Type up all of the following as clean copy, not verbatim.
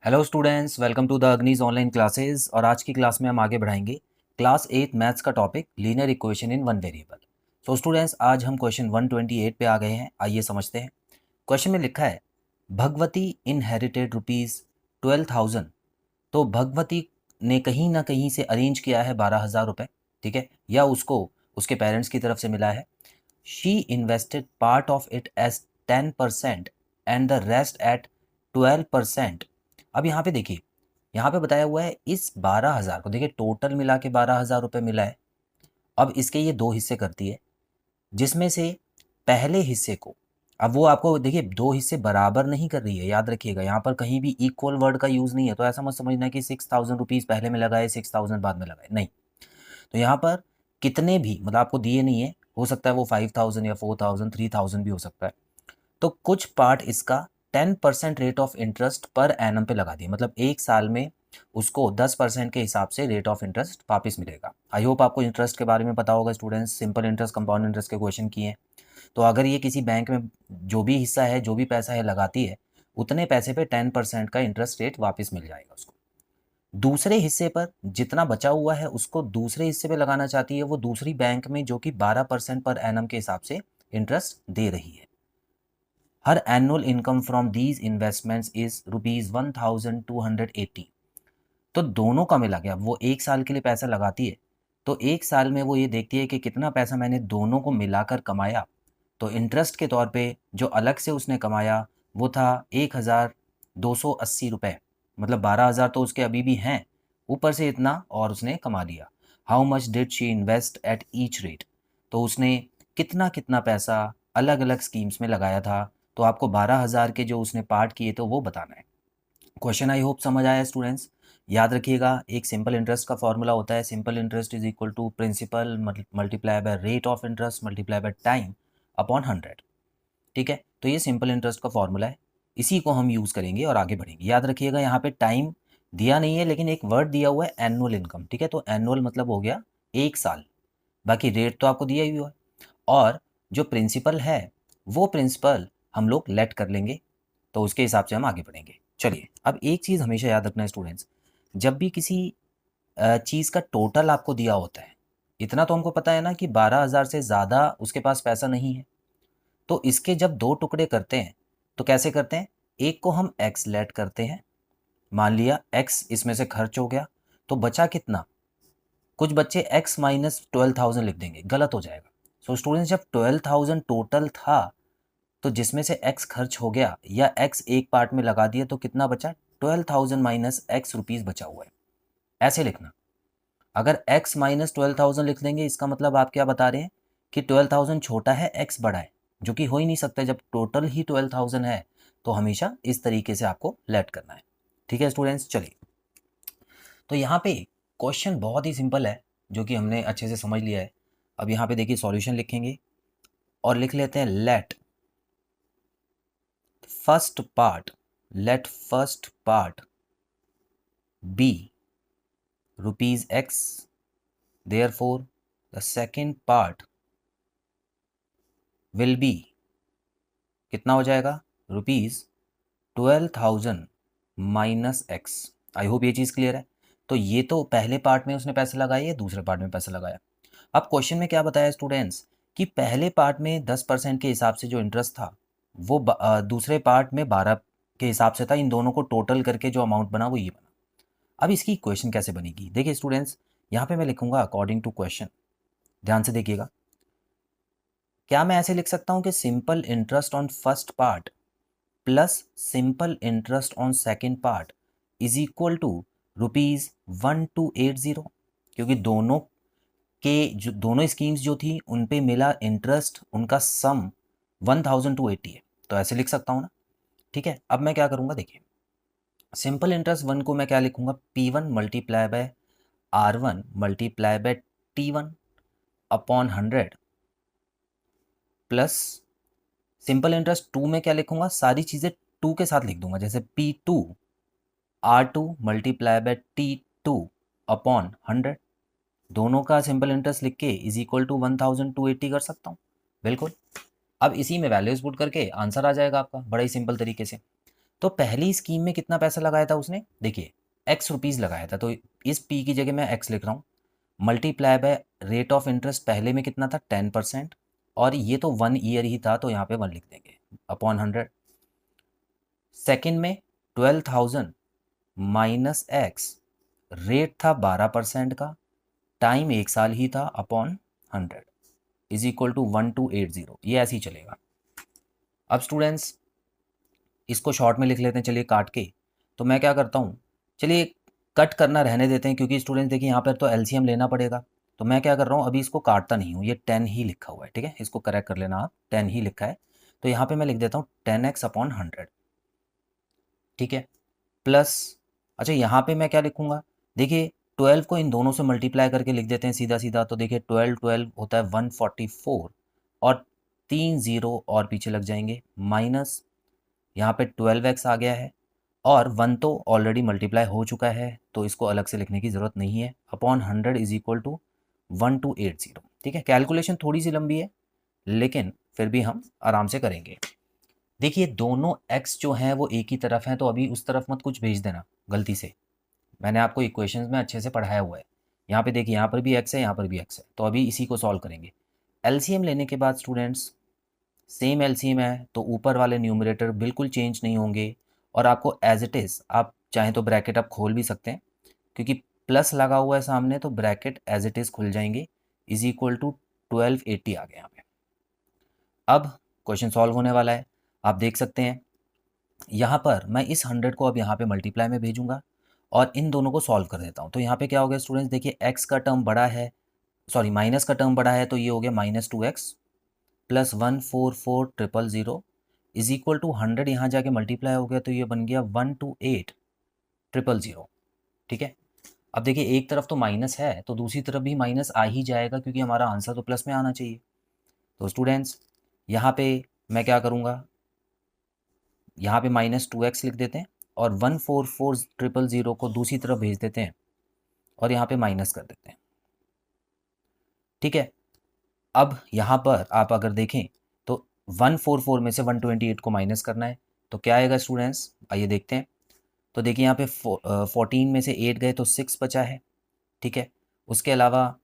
Hello students, welcome to the अग्निज online classes. और आज की क्लास में हम आगे बढ़ाएंगे क्लास 8 मैथ्स का topic linear equation in one variable. So students, आज हम क्वेश्चन 128 पे आ गए हैं। आइए समझते हैं। क्वेश्चन में लिखा है भगवती इनहेरिटेड रुपीज़ 12,000। तो भगवती ने कहीं ना कहीं से अरेंज किया है 12,000 रुपये, ठीक है, या उसको उसके पेरेंट्स की तरफ से मिला है। She invested part of it as 10% and the rest at 12%। अब यहाँ पे देखिए, यहाँ पे बताया हुआ है इस 12,000 को, देखिए टोटल मिला के 12,000 रुपये मिला है। अब इसके ये दो हिस्से करती है, जिसमें से पहले हिस्से को, अब वो आपको देखिए दो हिस्से बराबर नहीं कर रही है, याद रखिएगा यहाँ पर कहीं भी इक्वल वर्ड का यूज़ नहीं है। तो ऐसा मत समझना कि 6,000 रुपीज़ पहले में लगाए 6,000 बाद में लगाए, नहीं। तो यहाँ पर कितने भी मतलब आपको दिए नहीं है, हो सकता है वो 5,000 या 4,000 3,000 भी हो सकता है। तो कुछ पार्ट इसका 10% rate of interest per annum पे लगा दिए, मतलब एक साल में उसको 10% के हिसाब से रेट ऑफ इंटरेस्ट वापस मिलेगा। आई होप आपको इंटरेस्ट के बारे में पता होगा students, simple interest compound interest के क्वेश्चन किए हैं। तो अगर ये किसी बैंक में जो भी हिस्सा है, जो भी पैसा है लगाती है, उतने पैसे पे 10% का इंटरेस्ट रेट वापस मिल जाएगा उसको। दूसरे हिस्से पर जितना बचा हुआ है उसको दूसरे हिस्से पे लगाना चाहती है वो दूसरी बैंक में, जो कि 12% पर एनम के हिसाब से इंटरेस्ट दे रही है। Her annual income from these investments is ₹1,280। तो दोनों का मिला गया, वो एक साल के लिए पैसा लगाती है, तो एक साल में वो ये देखती है कि कितना पैसा मैंने दोनों को मिलाकर कमाया। तो इंटरेस्ट के तौर पे जो अलग से उसने कमाया वो था 1,280 रुपये, मतलब 12,000 तो उसके अभी भी हैं, ऊपर से इतना और उसने कमा लिया। How much did she invest at each rate. तो उसने कितना कितना पैसा अलग अलग स्कीम्स में लगाया था। तो आपको 12,000 के जो उसने पार्ट किए तो वो बताना है। क्वेश्चन आई होप समझ आया स्टूडेंट्स। याद रखिएगा, एक सिंपल इंटरेस्ट का फॉर्मूला होता है, simple interest is equal to principal multiply by rate of interest multiply by time upon 100। ठीक है, तो ये सिंपल इंटरेस्ट का फॉर्मूला है, इसी को हम यूज़ करेंगे और आगे बढ़ेंगे। याद रखिएगा, यहाँ पे टाइम दिया नहीं है, लेकिन एक वर्ड दिया हुआ है एनुअल इनकम। ठीक है, तो एनुअल मतलब हो गया एक साल, बाकी रेट तो आपको दिया ही हुआ है। और जो प्रिंसिपल है वो प्रिंसिपल हम लोग लेट कर लेंगे, तो उसके हिसाब से हम आगे बढ़ेंगे। चलिए, अब एक चीज़ हमेशा याद रखना है स्टूडेंट्स, जब भी किसी चीज़ का टोटल आपको दिया होता है, इतना तो हमको पता है ना कि 12,000 से ज़्यादा उसके पास पैसा नहीं है। तो इसके जब दो टुकड़े करते हैं तो कैसे करते हैं, एक को हम एक्स लेट करते हैं, मान लिया एक्स इसमें से खर्च हो गया, तो बचा कितना। कुछ बच्चे एक्स माइनस 12,000 लिख देंगे, गलत हो जाएगा। सो स्टूडेंट्स, जब 12,000 टोटल था तो जिसमें से एक्स खर्च हो गया या एक्स एक पार्ट में लगा दिया, तो कितना बचा, 12,000 माइनस एक्स रुपीज़ बचा हुआ है। ऐसे लिखना। अगर एक्स माइनस 12,000 लिख देंगे, इसका मतलब आप क्या बता रहे हैं कि 12,000 छोटा है, एक्स बड़ा है, जो कि हो ही नहीं सकता। जब टोटल ही 12,000 है तो हमेशा इस तरीके से आपको लेट करना है। ठीक है स्टूडेंट्स, चलिए। तो यहाँ पे क्वेश्चन बहुत ही सिंपल है, जो कि हमने अच्छे से समझ लिया है। अब यहाँ पे देखिए सॉल्यूशन लिखेंगे और लिख लेते हैं let first part be rupees x, therefore the second part will be, कितना हो जाएगा, ₹12,000 माइनस एक्स। आई होप ये चीज़ क्लियर है। तो ये तो पहले पार्ट में उसने पैसे लगाए, दूसरे पार्ट में पैसे लगाया। अब क्वेश्चन में क्या बताया स्टूडेंट्स कि पहले पार्ट में 10% के हिसाब से जो इंटरेस्ट था वो दूसरे पार्ट में 12 के हिसाब से था। इन दोनों को टोटल करके जो अमाउंट बना वो ये बना। अब इसकी इक्वेशन कैसे बनेगी, देखिए स्टूडेंट्स, यहाँ पे मैं लिखूंगा अकॉर्डिंग टू क्वेश्चन। ध्यान से देखिएगा, क्या मैं ऐसे लिख सकता हूँ कि simple interest on first part plus simple interest on second part is equal to ₹1280, क्योंकि दोनों के जो दोनों स्कीम्स जो थी उन पे मिला इंटरेस्ट, उनका सम 1,280 है। तो ऐसे लिख सकता हूँ ना। ठीक है, अब मैं क्या करूँगा, देखिए सिंपल इंटरेस्ट वन को मैं क्या लिखूँगा, P1 multiply by R1 multiply by T1 upon 100 plus simple interest two में क्या लिखूंगा, सारी चीज़ें टू के साथ लिख दूंगा, जैसे P2 R2 multiply by T2 upon 100। दोनों का सिंपल इंटरेस्ट लिख के इज इक्वल टू 1,280 कर सकता हूँ, बिल्कुल। अब इसी में वैल्यूज पुट करके आंसर आ जाएगा आपका, बड़ा ही सिंपल तरीके से। तो पहली स्कीम में कितना पैसा लगाया था उसने, देखिए एक्स रुपीज़ लगाया था, तो इस पी की जगह मैं एक्स लिख रहा हूँ, multiply by rate of interest पहले में कितना था 10%, और ये तो 1 ईयर ही था तो यहाँ पे 1 लिख देंगे अपॉन 100। सेकेंड में 12,000 माइनस एक्स, रेट था 12% का, टाइम 1 साल ही था, अपॉन 100 इज इक्वल टू 1280। ये ऐसे ही चलेगा। अब स्टूडेंट्स इसको शॉर्ट में लिख लेते हैं, चलिए काट के। तो मैं क्या करता हूँ, चलिए कट करना रहने देते हैं, क्योंकि स्टूडेंट्स देखिए यहाँ पर तो एलसीएम लेना पड़ेगा। तो मैं क्या कर रहा हूँ, अभी इसको काटता नहीं हूँ, ये 10 ही लिखा हुआ है, ठीक है, इसको करेक्ट कर लेना आप, 10 ही लिखा है। तो यहाँ पे मैं लिख देता हूँ 10x अपॉन 100, ठीक है, प्लस, अच्छा यहाँ पे मैं क्या लिखूँगा, देखिए 12 को इन दोनों से मल्टीप्लाई करके लिख देते हैं सीधा सीधा। तो देखिए 12 12 होता है 144, और 3 0 और पीछे लग जाएंगे, माइनस यहाँ पे 12x आ गया है, और 1 तो ऑलरेडी मल्टीप्लाई हो चुका है तो इसको अलग से लिखने की ज़रूरत नहीं है, अपॉन 100 इज इक्वल टू 1280। ठीक है, कैलकुलेशन थोड़ी सी लंबी है लेकिन फिर भी हम आराम से करेंगे। देखिए दोनों x जो हैं वो एक ही तरफ हैं, तो अभी उस तरफ मत कुछ भेज देना गलती से, मैंने आपको इक्वेशंस में अच्छे से पढ़ाया हुआ है। यहाँ पे देखिए यहाँ पर भी x है, यहाँ पर भी x है, तो अभी इसी को सॉल्व करेंगे। एलसीएम लेने के बाद स्टूडेंट्स सेम एलसीएम है तो ऊपर वाले न्यूमरेटर बिल्कुल चेंज नहीं होंगे, और आपको एज इट इज़, आप चाहें तो ब्रैकेट आप खोल भी सकते हैं, क्योंकि प्लस लगा हुआ है सामने तो ब्रैकेट एज इट इज़ खुल जाएंगे, इज इक्वल टू 1280 आ गया यहाँ पे। अब क्वेश्चन सॉल्व होने वाला है, आप देख सकते हैं यहाँ पर मैं इस 100 को अब यहाँ पे मल्टीप्लाई में भेजूंगा और इन दोनों को सॉल्व कर देता हूँ। तो यहाँ पे क्या हो गया स्टूडेंट्स, देखिए x का टर्म बड़ा है, सॉरी माइनस का टर्म बड़ा है, तो ये हो गया -2x plus 144,000 is equal to 100, यहाँ जाके मल्टीप्लाई हो गया तो ये बन गया 128,000। ठीक है, अब देखिए एक तरफ तो माइनस है तो दूसरी तरफ भी माइनस आ ही जाएगा, क्योंकि हमारा आंसर तो प्लस में आना चाहिए। तो स्टूडेंट्स यहाँ पे मैं क्या करूँगा, यहाँ पे -2x लिख देते हैं और 144,000 को दूसरी तरफ भेज देते हैं और यहाँ पे माइनस कर देते हैं। ठीक है, अब यहाँ पर आप अगर देखें तो 144 में से 128 को माइनस करना है, तो क्या आएगा स्टूडेंट्स, आइए देखते हैं। तो देखिए यहाँ पे 14 में से 8 गए तो 6 बचा है। ठीक है, उसके अलावा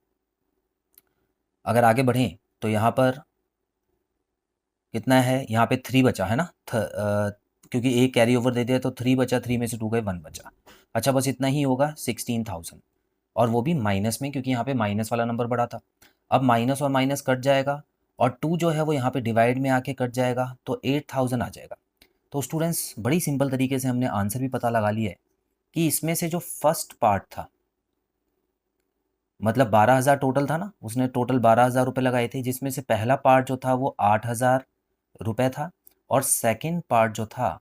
अगर आगे बढ़ें तो यहाँ पर कितना है, यहाँ पे 3 बचा है ना, क्योंकि एक कैरी ओवर दे दिया तो 3 बचा, 3 में से 2 गए 1 बचा। अच्छा बस इतना ही होगा, 16,000, और वो भी माइनस में, क्योंकि यहाँ पे माइनस वाला नंबर बड़ा था। अब माइनस और माइनस कट जाएगा और 2 जो है वो यहाँ पे डिवाइड में आके कट जाएगा, तो 8,000 आ जाएगा। तो स्टूडेंट्स बड़ी सिंपल तरीके से हमने आंसर भी पता लगा लिया है कि इसमें से जो फर्स्ट पार्ट था, मतलब 12,000 टोटल था ना, उसने टोटल 12,000 रुपये लगाए थे, जिसमें से पहला पार्ट जो था वो 8,000 रुपये था, और सेकंड पार्ट जो था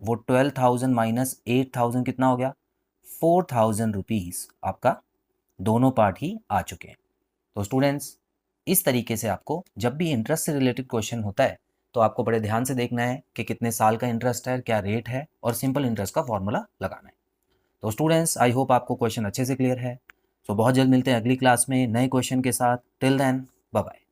वो 12,000 माइनस 8,000 कितना हो गया, 4,000 रुपीज़ आपका दोनों पार्ट ही आ चुके हैं। तो स्टूडेंट्स इस तरीके से आपको जब भी इंटरेस्ट से रिलेटेड क्वेश्चन होता है तो आपको बड़े ध्यान से देखना है कि कितने साल का इंटरेस्ट है, क्या रेट है, और सिंपल इंटरेस्ट का फॉर्मूला लगाना है। तो स्टूडेंट्स आई होप आपको क्वेश्चन अच्छे से क्लियर है। सो बहुत जल्द मिलते हैं अगली क्लास में नए क्वेश्चन के साथ। Till then bye bye.